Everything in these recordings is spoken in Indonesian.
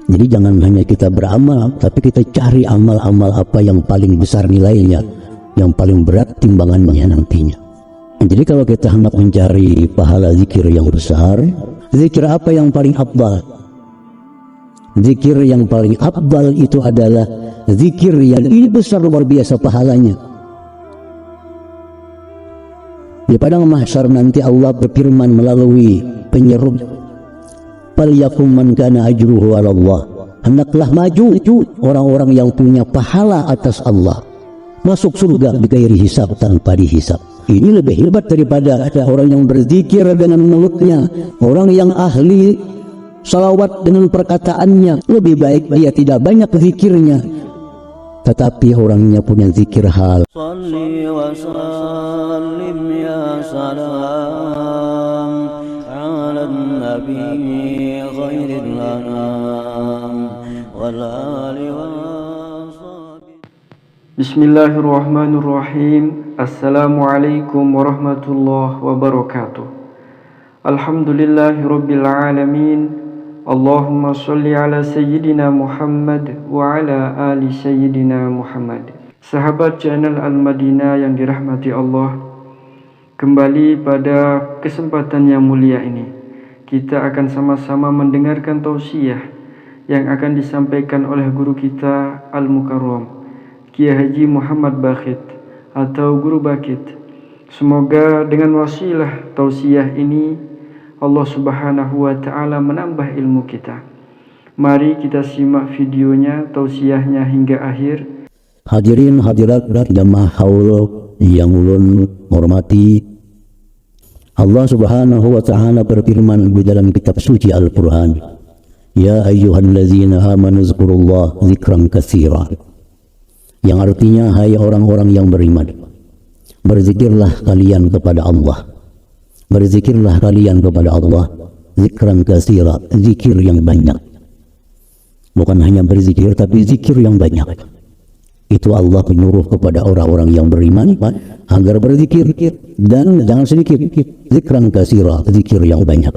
Jadi jangan hanya kita beramal, tapi kita cari amal-amal apa yang paling besar nilainya, yang paling berat timbangannya nantinya. Jadi kalau kita hendak mencari pahala zikir yang besar, zikir apa yang paling afdal? Zikir yang paling afdal itu adalah zikir yang ini besar luar biasa pahalanya. Di padang mahsyar nanti Allah berfirman melalui penyeru, "Falyakum man kana ajruhu 'ala Allah." Hendaklah maju orang-orang yang punya pahala atas Allah, masuk surga bighairi hisab, tanpa dihisab. Ini lebih hebat daripada orang yang berzikir dengan mulutnya, orang yang ahli salawat dengan perkataannya. Lebih baik dia tidak banyak zikirnya, tetapi orangnya punya zikir hal. Salli wa sallim ya salam ala nabi khairil anam wal ali wa sahbihi. Bismillahirrahmanirrahim. Assalamualaikum warahmatullahi wabarakatuh. Alhamdulillahirabbil alamin. Allahumma sholli ala sayyidina Muhammad wa ala ali sayyidina Muhammad. Sahabat channel Al-Madinah yang dirahmati Allah, kembali pada kesempatan yang mulia ini kita akan sama-sama mendengarkan tausiah yang akan disampaikan oleh guru kita Al-Mukarram Kiai Haji Muhammad Bakhit atau Guru Bakit. Semoga dengan wasilah tausiah ini Allah Subhanahu wa ta'ala menambah ilmu kita. Mari kita simak videonya, tausiahnya hingga akhir. Hadirin hadirat jamaah haul yang ulun hormati, Allah Subhanahu wa ta'ala berfirman di dalam kitab suci Al-Quran, "Ya ayyuhallazina amanu zkurullah zikran katsira." Yang artinya, hai orang-orang yang beriman, berzikirlah kalian kepada Allah. Berzikirlah kalian kepada Allah zikran katsira, zikir yang banyak. Bukan hanya berzikir, tapi zikir yang banyak. Itu Allah menyuruh kepada orang-orang yang beriman agar berzikir, dan jangan sedikit, zikran katsira, zikir yang banyak.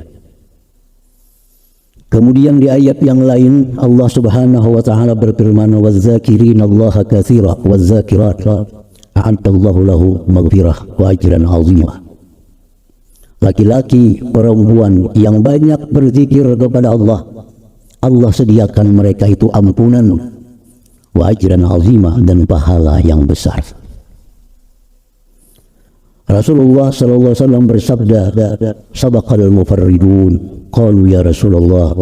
Kemudian di ayat yang lain Allah Subhanahu wa ta'ala berfirman, "Waz-zakirina Allaha katsira waz-zakirat a'adallahu lahu maghfirah wa ajran 'azimah." Laki-laki, perempuan yang banyak berzikir kepada Allah, Allah sediakan mereka itu ampunan, wa ajran 'azimah, dan pahala yang besar. Rasulullah sallallahu alaihi wasallam bersabda, "Sabaqal mufarridun." Qalu ya Rasulullah,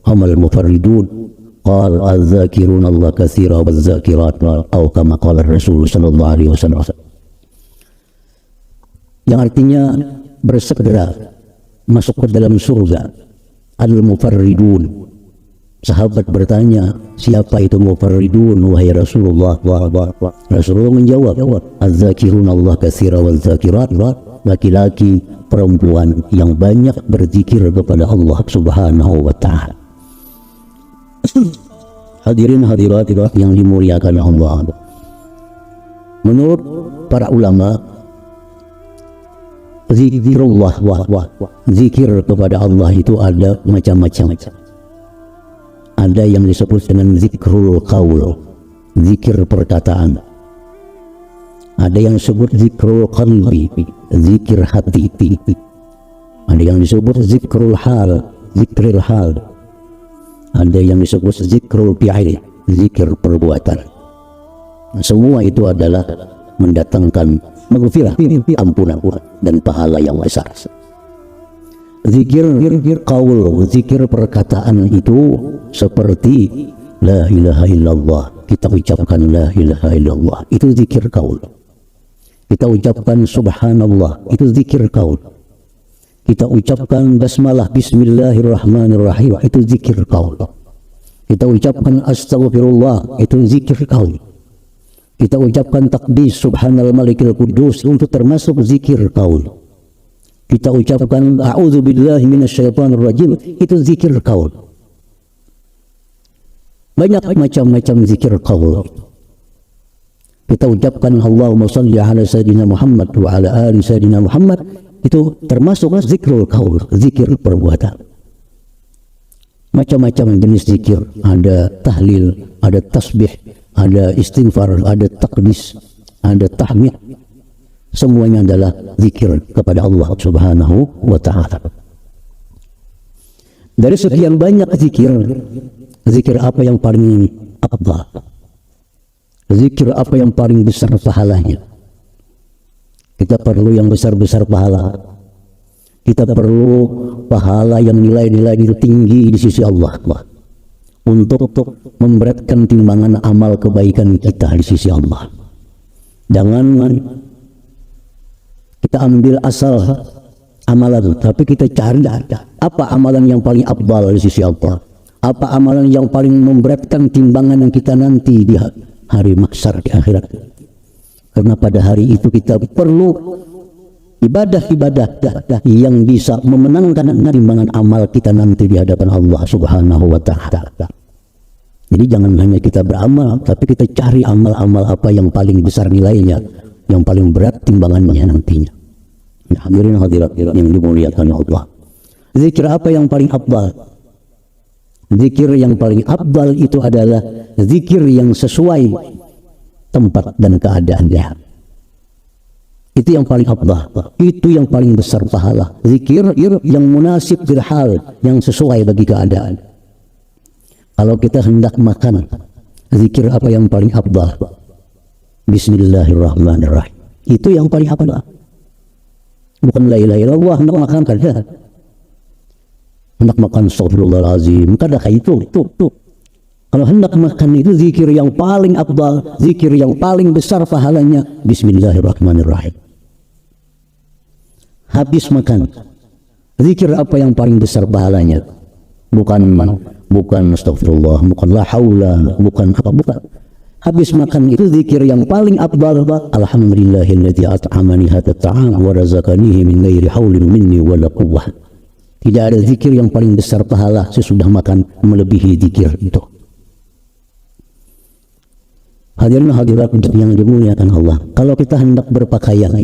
amal mufarridun? Qala az-zakirun Allah katsira waz-zakirat, atau kama qala Rasul sallallahu alaihi wasallam. Yang artinya bersegera masuk ke dalam surga. Al-mufarridun. Sahabat bertanya, siapa itu mufarridun wahai Rasulullah? Rasulullah menjawab, az-zakirun Allah katsira waz-zakirat, laki-laki, perempuan yang banyak berzikir kepada Allah Subhanahu wa ta'ala. Hadirin hadirat yang dimuliakan Allah, menurut para ulama, zikirullah, zikir kepada Allah itu ada macam-macam. Ada yang disebut dengan zikrul qaul, zikir perkataan. Ada yang disebut zikrul qalbi, zikir hati. Ada yang disebut zikrul hal, zikril hal. Ada yang disebut zikrul fi'il, zikir perbuatan. Semua itu adalah mendatangkan maghfirah, ampunan, dan pahala yang besar. Zikir qaul, zikir perkataan itu seperti la ilaha illallah. Kita ucapkan la ilaha illallah, itu zikir qaul. Kita ucapkan subhanallah, itu zikir qaul. Kita ucapkan basmalah bismillahirrahmanirrahim, itu zikir qaul. Kita ucapkan astaghfirullah, itu zikir qaul. Kita ucapkan takbir subhanal malikil kudus, itu termasuk zikir qaul. Kita ucapkan a'udzubillahi minasyaitonirrajim, itu zikir qaul. Banyak macam-macam zikir qaul. Kita ucapkan Allahumma shalli ala sayyidina Muhammad wa ala ali sayyidina Muhammad, itu termasuk zikrul qaul, zikir perbuatan. Macam-macam jenis zikir, ada tahlil, ada tasbih, ada istighfar, ada takbis, ada tahmid. Semuanya adalah zikir kepada Allah Subhanahu wa ta'ala. Dari sekian banyak zikir, zikir apa yang paling afdal? Zikir apa yang paling besar pahalanya? Kita perlu yang besar-besar pahala. Kita perlu pahala yang nilai-nilai itu tinggi di sisi Allah untuk memberatkan timbangan amal kebaikan kita di sisi Allah. Jangan kita ambil asal amalan, tapi kita cari apa amalan yang paling afdal di sisi Allah, apa amalan yang paling memberatkan timbangan yang kita nanti di hari mahsyar, di akhirat. Karena pada hari itu kita perlu ibadah-ibadah yang bisa memenangkan timbangan amal kita nanti di hadapan Allah Subhanahu wa ta'ala. Jadi jangan hanya kita beramal, tapi kita cari amal-amal apa yang paling besar nilainya, yang paling berat timbangannya nantinya. Nah, hadirin hadirat yang dimuliakan Allah. Zikir apa yang paling afdal? Zikir yang paling afdal itu adalah zikir yang sesuai tempat dan keadaannya. Itu yang paling afdal, itu yang paling besar pahala. Zikir yang munasib bil hal, yang sesuai bagi keadaan. Kalau kita hendak makan, zikir apa yang paling afdal? Bismillahirrahmanirrahim. Itu yang paling afdal. Bukan la ilaha illallah, hendak makan kada. Hendak makan astagfirullahalazim, kada itu. Kalau hendak makan itu zikir yang paling afdal, zikir yang paling besar pahalanya, Bismillahirrahmanirrahim. Habis makan, zikir apa yang paling besar pahalanya? Bukan astagfirullah, bukan la haula, bukan apa, bukan. Habis makan itu zikir yang paling afdal, alhamdulillahilladzi at'amani hadza ta'am wa razaqanihi min ghairi haulin minni wala quwwah. Tidak ada zikir yang paling besar pahala sesudah makan melebihi zikir itu. Hadirin hadirat yang dimuliakan Allah, kalau kita hendak berpakaian,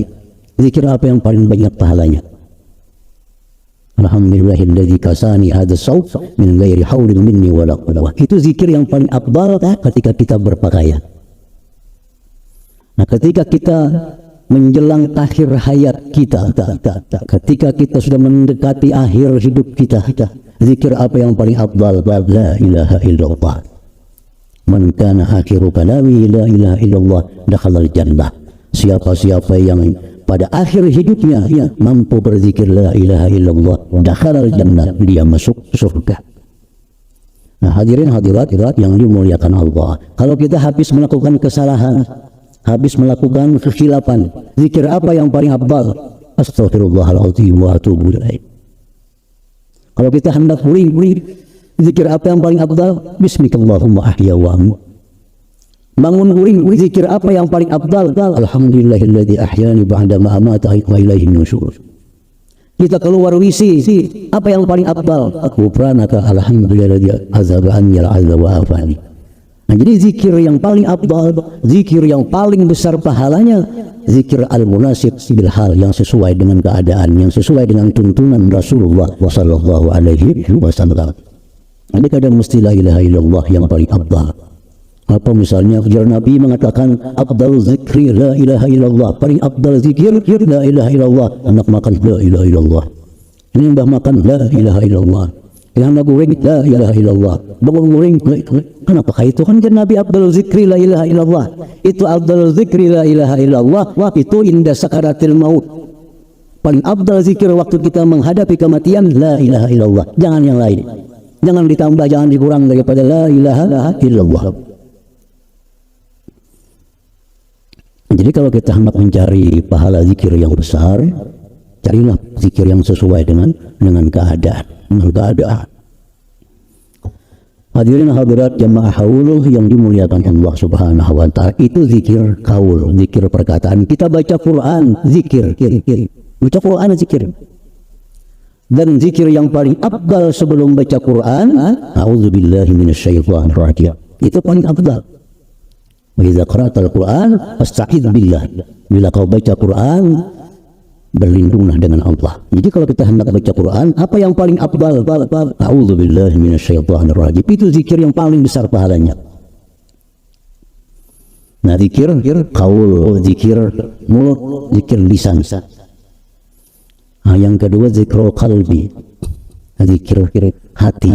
zikir apa yang paling banyak pahalanya? Alhamdulillahilladzi kasani hadza sawt min ghairi haulin minni wala quwwah. Itu zikir yang paling afdal ketika kita berpakaian. Nah, ketika kita menjelang akhir hayat kita, ketika kita sudah mendekati akhir hidup kita, zikir apa yang paling afdal? La ilaha illallah. Man kana akhiru kalami la ilaha illallah dakhalal jannah. Siapa-siapa yang pada akhir hidupnya mampu berzikir la ilaha illallah, dakhalal jannah, dia masuk surga. Nah, hadirin hadirat yang dimuliakan Allah, kalau kita habis melakukan kesalahan, habis melakukan kekhilapan, zikir apa yang paling afdal? Astaghfirullahaladzim wa atubu ilaih. Kalau kita hendak pulang, zikir apa yang paling afdal? Bismikallahumma ahya wa amut. Bangun uring, zikir apa yang paling afdal? Alhamdulillahilladzi ahyani ba'da ma amata wa ilaihi nusyur. Kita keluar WC, apa yang paling afdal? Ghufranaka alhamdulillahilladzi azaba anni al-'adza wa afani. Nah, jadi zikir yang paling afdal, zikir yang paling besar pahalanya, zikir al-munasib bil hal, yang sesuai dengan keadaan, yang sesuai dengan tuntunan Rasulullah sallallahu alaihi wasallam. Jadi kadang mesti la ilaha illallah yang paling afdal. Apa misalnya Nabi mengatakan afdal zikri la ilaha illallah, paling afdal zikir la ilaha illallah. Anak makan la ilaha illallah, ini mbah makan la ilaha illallah, yang nak goreng la ilaha illallah, bangun goreng. Kenapa itu kan Nabi afdal zikri la ilaha illallah, itu afdal zikri la ilaha illallah, itu inda sakaratil maut. Paling afdal zikir waktu kita menghadapi kematian la ilaha illallah, jangan yang lain, jangan ditambah, jangan dikurang daripada la ilaha illallah. Jadi kalau kita hendak mencari pahala zikir yang besar, carilah zikir yang sesuai dengan keadaan, Hadirin hadirat jamaah hauluh yang dimuliakan Allah Subhanahu wa ta'ala, itu zikir kaul, zikir perkataan. Kita baca Quran, zikir, baca Quran zikir. Dan zikir yang paling afdal sebelum baca Quran, a'udzubillahi minasyaitonir rajim. Itu paling afdal. Wa idza qara'tal Qur'an fasta'idz billah. Bila kau baca Quran, berlindunglah dengan Allah. Jadi kalau kita hendak baca Quran, apa yang paling afdal? A'udzubillahi minasyaitonirrajim. Itu zikir yang paling besar pahalanya. Nah, zikir qaul, zikir mulut, zikir lisan. Nah, yang kedua zikrul qalbi, zikir hati.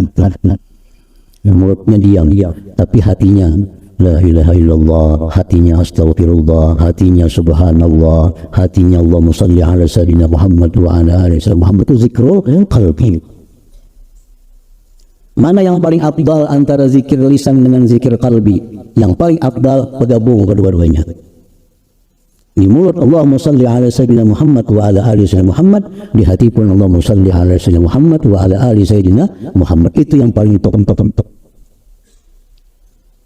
Yang mulutnya diam, tapi hatinya la ilaha illallah, hatinya astaghfirullah, hatinya subhanallah, hatinya Allahumma salli ala sayyidina Muhammad wa ala ali sayyidina Muhammad. Itu zikrul qalbi. Mana yang paling afdal antara zikir lisan dengan zikir qalbi? Yang paling afdal bergabung kedua-duanya. Di mulut Allahumma salli ala sayyidina Muhammad wa ala ali sayyidina Muhammad, di hati pun Allahumma salli ala sayyidina Muhammad wa ala ali sayyidina Muhammad. Itu yang paling top.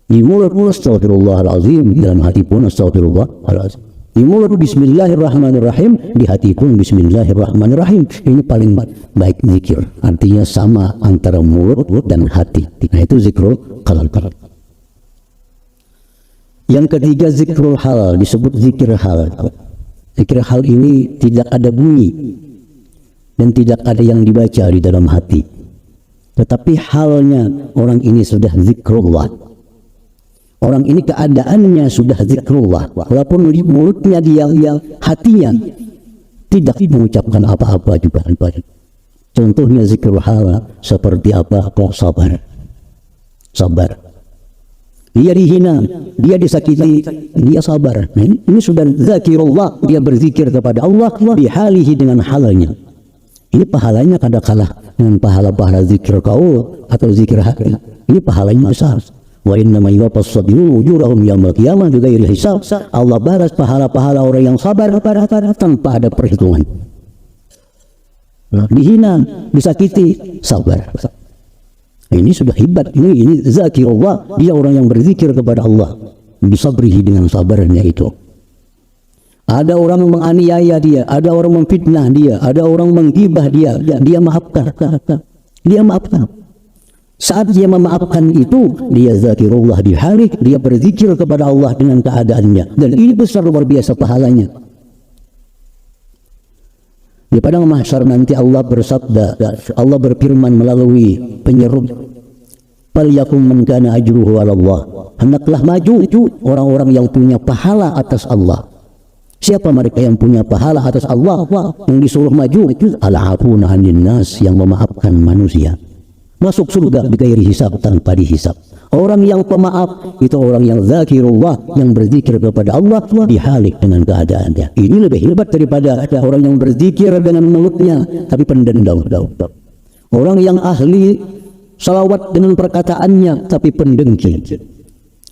Di mulut astaghfirullahalazim, dalam hati pun astaghfirullahalazim. Di mulut bismillahirrahmanirrahim, di hati pun bismillahirrahmanirrahim. Ini paling baik zikir. Artinya sama antara mulut dan hati. Nah, itu zikrul qalb. Yang ketiga zikrul hal, disebut zikir hal. Zikir hal ini tidak ada bunyi dan tidak ada yang dibaca di dalam hati. Tetapi halnya orang ini sudah zikrullah. Orang ini keadaannya sudah zikrullah. Walaupun di mulutnya dia, hatinya tidak mengucapkan apa-apa juga. Contohnya zikrul hal seperti apa? Sabar. Dia dihina, dia disakiti, dia sabar. Nah, ini sudah zakirullah, dia berzikir kepada Allah bihalihi, dengan halanya. Ini pahalanya kada kalah dengan pahala-pahala zikir qaul atau zikir hati. Ini pahalanya besar. Wa inna ma yuwaffas sabirun ujurahum yaumil qiyamah bighairi hisab. Allah balas pahala-pahala orang yang sabar tanpa ada perhitungan. Dihina, disakiti, sabar. Ini sudah hebat. Ini zakirullah, dia orang yang berzikir kepada Allah bisabrihi, dengan sabarnya itu. Ada orang menganiaya dia, ada orang memfitnah dia, ada orang menggibah dia maafkan. Dia maafkan. Saat dia memaafkan itu, dia zakirullah di halik, dia berzikir kepada Allah dengan keadaannya, dan ini besar luar biasa pahalanya. Di padang mahsyar nanti Allah bersabda, Allah berfirman melalui penyeru, "Falyakum man kana ajruhu 'ala Allah." Hendaklah maju orang-orang yang punya pahala atas Allah. Siapa mereka yang punya pahala atas Allah? Yang disuruh maju al-'afuna 'anil nas, yang memaafkan manusia. Masuk surga bighairi hisab, tanpa dihisab. Orang yang pemaaf itu orang yang zakirullah, yang berzikir kepada Allah dihalik dengan keadaannya. Ini lebih hebat daripada orang yang berzikir dengan mulutnya tapi pendendam. Orang yang ahli salawat dengan perkataannya tapi pendengki.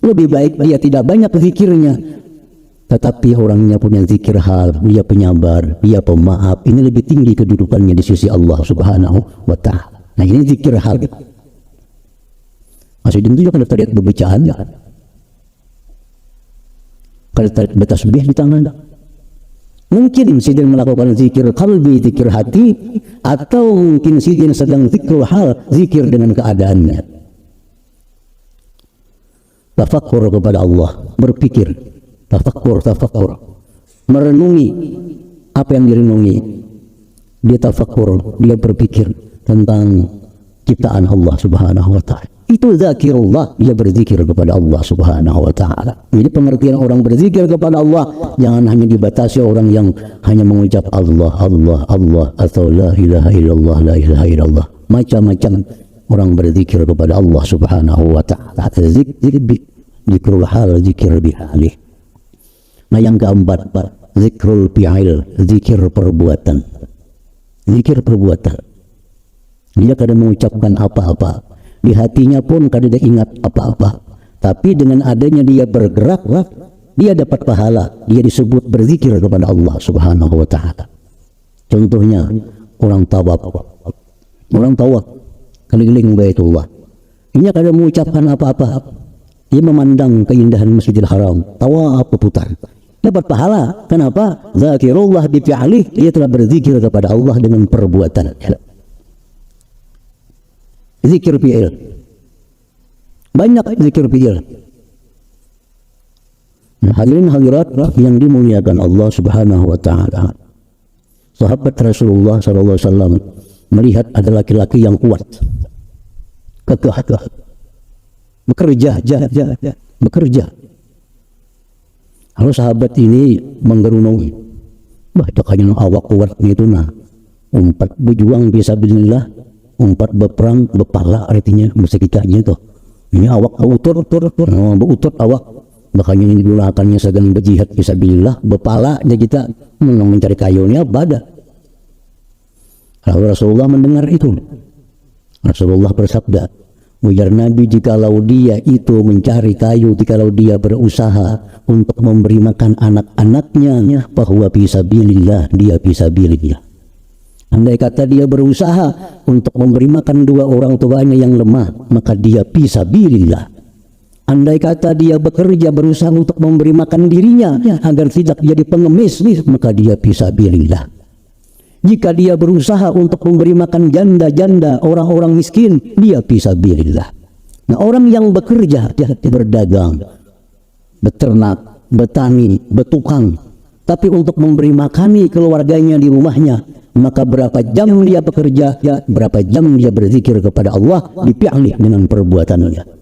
Lebih baik dia tidak banyak zikirnya, tetapi orangnya punya zikir hal, dia penyabar, dia pemaaf. Ini lebih tinggi kedudukannya di sisi Allah Subhanahu wa ta'ala. Nah, ini zikir hal. Masih tentunya kalau tadi berbicara, kalau tadi bertasbih di tangan, mungkin sidin melakukan zikir qalbi, zikir hati, atau mungkin sidin sedang zikir hal, zikir dengan keadaannya. Tafakkur kepada Allah, berpikir, tafakkur, merenungi apa yang direnungi. Dia tafakkur, dia berpikir tentang ciptaan Allah Subhanahu wa ta'ala. Itu zakirullah, dia berzikir kepada Allah Subhanahu wa ta'ala. Jadi pengertian orang berzikir kepada Allah jangan hanya dibatasi orang yang hanya mengucap Allah atau la ilaha illallah, la ilaha illallah. Macam-macam orang berzikir kepada Allah Subhanahu wa ta'ala. Zikrul hal, zikir bihalih. Nah, yang keempat, zikrul fi'il, zikir perbuatan. Zikir perbuatan. Dia kadang mengucapkan apa-apa, di hatinya pun kadang ingat apa-apa, tapi dengan adanya dia bergerak, dia dapat pahala. Dia disebut berzikir kepada Allah Subhanahu wa ta'ala. Contohnya orang tawaf keliling Baitullah. Ini kadang mengucapkan apa-apa, dia memandang keindahan Masjidil Haram, tawaf berputar, dapat pahala. Kenapa? Zakirullah bi fi'lih, dia telah berzikir kepada Allah dengan perbuatan. Zikir fi'il, banyak zikir fi'il. Hadirin hadirat yang dimuliakan Allah Subhanahu wa ta'ala, Sahabat Rasulullah SAW melihat ada laki-laki yang kuat, kekeh, bekerja. Lalu sahabat ini menggerunungi, kayaknya awak kuat gitu nah, umpat berjuang fisabilillah, umpat berperang berpala artinya mesti kita gitu. Ini awak utur awak, makanya ini digunakannya segan berjihad fisabilillah, berpala aja kita mencari kayunya bada. Lalu Rasulullah mendengar itu, Rasulullah bersabda, ujar Nabi, jikalau dia itu mencari kayu, jikalau dia berusaha untuk memberi makan anak-anaknya, bahwa fisabilillah, dia fisabilillah. Andai kata dia berusaha untuk memberi makan dua orang tuanya yang lemah, maka dia fisabilillah. Andai kata dia bekerja berusaha untuk memberi makan dirinya agar tidak jadi pengemis, maka dia fisabilillah. Jika dia berusaha untuk memberi makan janda-janda, orang-orang miskin, dia fisabilillah. Nah, orang yang bekerja, berdagang, beternak, bertani, bertukang, tapi untuk memberi makani keluarganya di rumahnya, maka berapa jam dia bekerja, berapa jam dia berzikir kepada Allah, dipilih dengan perbuatannya.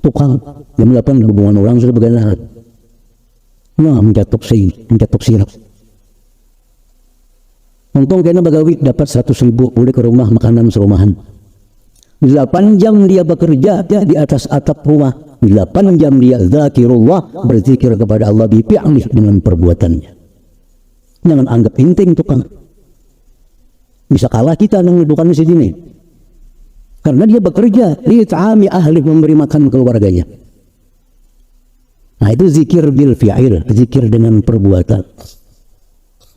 Tukang jam 8 hubungan orang sudah bagaimana? Nah, mencatuk sirap. Untung kena bagawi dapat 100.000 boleh ke rumah makanan serumahan. 8 jam dia bekerja di atas atap rumah. 8 jam dia zakirullah, berzikir kepada Allah, bifi'lih, dengan perbuatannya. Jangan anggap penting tukang. Bisa kalah kita dengan dudukan di sini. Karena dia bekerja, li ta'ami ahli, memberi makan keluarganya. Nah, itu zikir bil fi'il, zikir dengan perbuatan.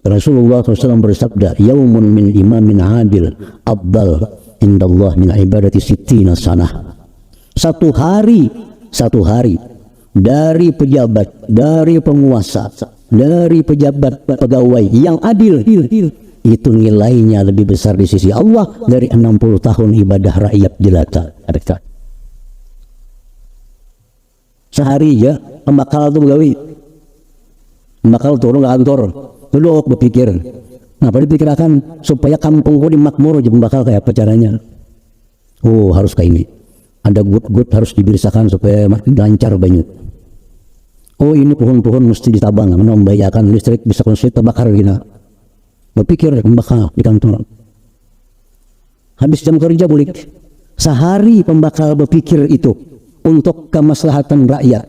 Rasulullah SAW bersabda, yaumun min imamin adil afdal indallah min ibadati sittina sanah. Satu hari dari pejabat, dari penguasa, dari pejabat pegawai yang adil, itu nilainya lebih besar di sisi Allah dari 60 tahun ibadah rakyat jelata. Sehari ya, pembakal tuh begawi, pembakal turun ke kantor, duduk berpikir, apa dipikirkan supaya kampungku dimakmur, pembakal kayak apa caranya? Oh, harus kayak ini, ada gut harus dibiasakan supaya lancar banyak. Oh, ini pohon-pohon mesti ditabang, membahayakan listrik bisa konslet terbakar gitu. Berpikir pembakal di kantor. Habis jam kerja balik, sehari pembakal berpikir itu untuk kemaslahatan rakyat,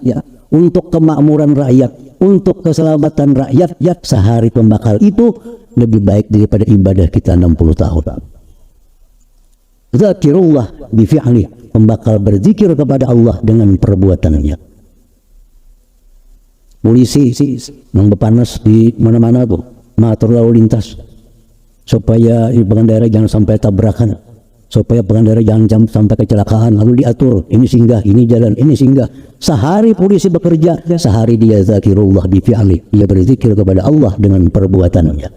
untuk kemakmuran rakyat, untuk keselamatan rakyat, sehari pembakal itu lebih baik daripada ibadah kita 60 tahun. Zakirullah bifi'li, pembakal berzikir kepada Allah dengan perbuatannya. Polisi yang berpanas di mana-mana tuh, mengatur lalu lintas supaya pengendara jangan sampai tabrakan, supaya pengendara jangan sampai kecelakaan, lalu diatur, ini singgah, ini jalan, ini singgah. Sehari polisi bekerja, sehari dia zakirullah bifi'li, dia berzikir kepada Allah dengan perbuatannya.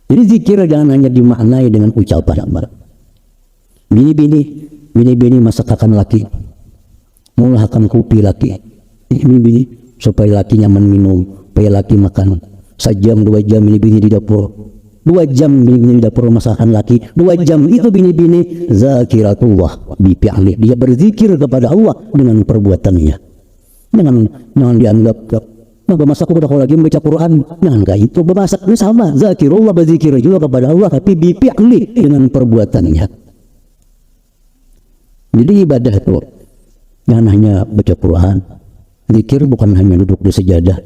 Jadi zikir jangan hanya dimaknai dengan ucapan. Bini masakan laki, mulahakan kopi laki, bini supaya laki nyaman minum, supaya laki makan. Sejam 2 jam bini di dapur, 2 jam bini di dapur masakan laki, 2 jam itu bini zakiratullah bifi'li, dia berzikir kepada Allah dengan perbuatannya. Jangan dianggap bemasak udah kalau lagi membaca Quran, jangan kayak itu. Bemasak ini sama, zakirullah, berzikir juga kepada Allah, tapi bifi'li, dengan perbuatannya. Jadi ibadah itu jangan hanya baca Quran, zikir bukan hanya duduk di sejadah.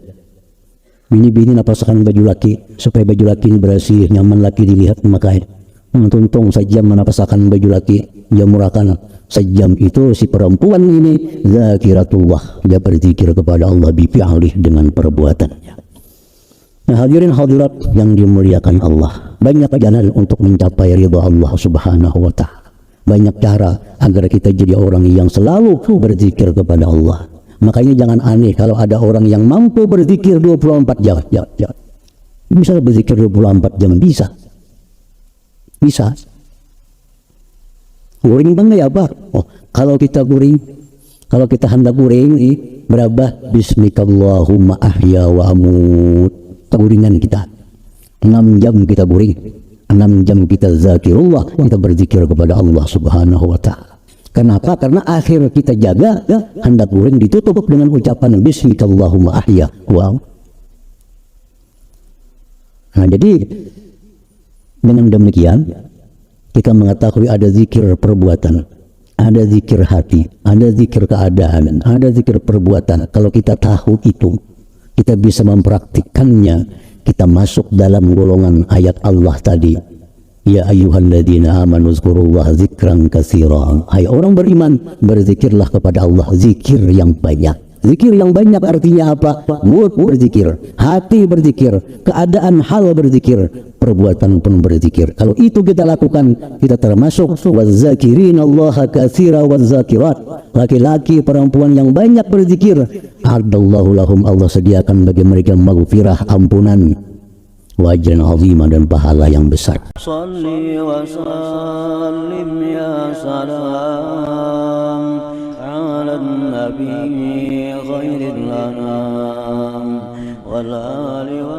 Bini napasakan baju laki supaya baju laki ini bersih, nyaman laki dilihat memakai. Tuntung sejam menapasakan baju laki, jamurakan sejam itu si perempuan ini zakiratullah, dia berzikir kepada Allah bifi'lih, dengan perbuatannya. Nah, hadirin hadirat yang dimuliakan Allah, banyak jalan untuk mencapai ridha Allah Subhanahu wa ta'ala. Banyak cara agar kita jadi orang yang selalu berzikir kepada Allah. Makanya jangan aneh kalau ada orang yang mampu berzikir 24 jam. Bisa berzikir 24 jam, bisa. Guring bang ya apa? Oh, kalau kita hendak guring, berapa? Bismikallahumma ahya wa amut. Guringan kita 6 jam kita guring, 6 jam kita zakirullah, kita berzikir kepada Allah subhanahu wa ta'ala. Kenapa? Karena akhir kita jaga, hendak guring ditutup dengan ucapan Bismikallahumma ahya wa amut. Nah, jadi dengan demikian kita mengetahui ada zikir perbuatan, ada zikir hati, ada zikir keadaan, ada zikir perbuatan. Kalau kita tahu itu, kita bisa mempraktikkannya, kita masuk dalam golongan ayat Allah tadi. Ya ayyuhalladzina amanu zkurullaha zikran katsiran. Hai orang beriman, berzikirlah kepada Allah zikir yang banyak. Zikir yang banyak artinya apa? Mulut berzikir, hati berzikir, keadaan hal berzikir, perbuatan pun berzikir. Kalau itu kita lakukan, kita termasuk wazakirin Allah katsira wazakirat. Laki-laki perempuan yang banyak berzikir, adallahu lahum, Allah sediakan bagi mereka maghfirah, ampunan, wa ajran azima, dan pahala yang besar. Salli wa sallim ya salam ala nabi khairil anam wal ali wa